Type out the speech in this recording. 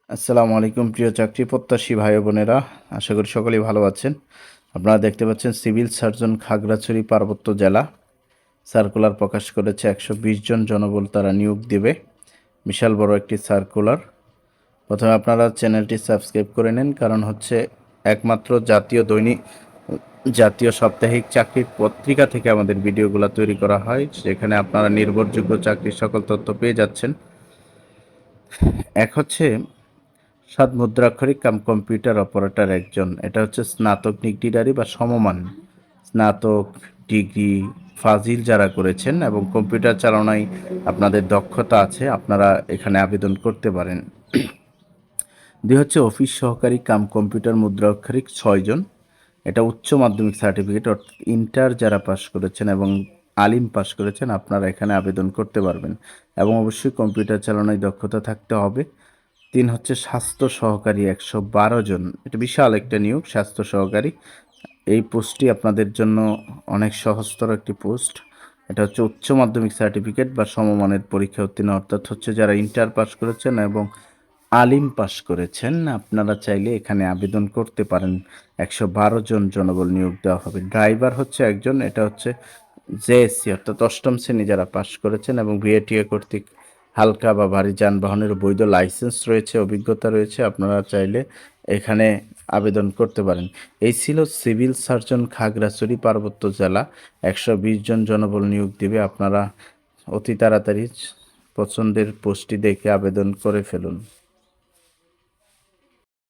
আসসালামু আলাইকুম প্রিয় চাকরি প্রত্যাশী ভাই ও বোনেরা, আশা করি সকলেই ভালো আছেন। আপনারা দেখতে পাচ্ছেন সিভিল সার্জন খাগড়াছড়ি পার্বত্য জেলা সার্কুলার প্রকাশ করেছে। 120 জন জনবল তারা নিয়োগ দেবে। বিশাল বড় একটি সার্কুলার। প্রথমে আপনারা চ্যানেলটি সাবস্ক্রাইব করে নেন, কারণ হচ্ছে একমাত্র জাতীয় সাপ্তাহিক চাকরির পত্রিকা থেকে আমাদের ভিডিওগুলো তৈরি করা হয়, সেখানে আপনারা নির্ভরযোগ্য চাকরির সকল তথ্য পেয়ে যাচ্ছেন। এক হচ্ছে সাত মুদ্রাক্ষরিক কাম কম্পিউটার অপারেটর একজন, এটা হচ্ছে স্নাতক ডিগ্রিধারী বা সমমান, স্নাতক ডিগ্রি ফাজিল যারা করেছেন এবং কম্পিউটার চালনায় আপনাদের দক্ষতা আছে, আপনারা এখানে আবেদন করতে পারেন। দুই হচ্ছে অফিস সহকারী কাম কম্পিউটার মুদ্রাক্ষরিক 6 জন, এটা উচ্চ মাধ্যমিক সার্টিফিকেট অর্থাৎ ইন্টার যারা পাশ করেছেন এবং আলিম পাশ করেছেন, আপনারা এখানে আবেদন করতে পারবেন এবং অবশ্যই কম্পিউটার চালনায় দক্ষতা থাকতে হবে। 3 হচ্ছে স্বাস্থ্য সহকারী 112 জন, এটা বিশাল একটা নিয়োগ। স্বাস্থ্য সহকারী এই পোস্টটি আপনাদের জন্য অনেক সহজতর একটি পোস্ট। এটা হচ্ছে উচ্চ মাধ্যমিক সার্টিফিকেট বা সমমানের পরীক্ষা উত্তীর্ণ, অর্থাৎ হচ্ছে যারা ইন্টার পাস করেছেন এবং আলিম পাস করেছেন, আপনারা চাইলে এখানে আবেদন করতে পারেন। 112 জন জনবল নিয়োগ দেওয়া হবে। ড্রাইভার হচ্ছে একজন, এটা হচ্ছে জেএসসি অর্থাৎ অষ্টম শ্রেণী যারা পাস করেছেন এবং বিএটিএ কর্তৃক হালকা বা ভারী যানবাহনের বৈধ লাইসেন্স রয়েছে, অভিজ্ঞতা রয়েছে, আপনারা চাইলে এখানে আবেদন করতে পারেন। এই ছিল সিভিল সার্জন খাগড়াছড়ি পার্বত্য জেলা। 120 জন জনবল নিয়োগ দিবে। আপনারা অতি তাড়াতাড়ি পছন্দের পোস্টটি দেখে আবেদন করে ফেলুন।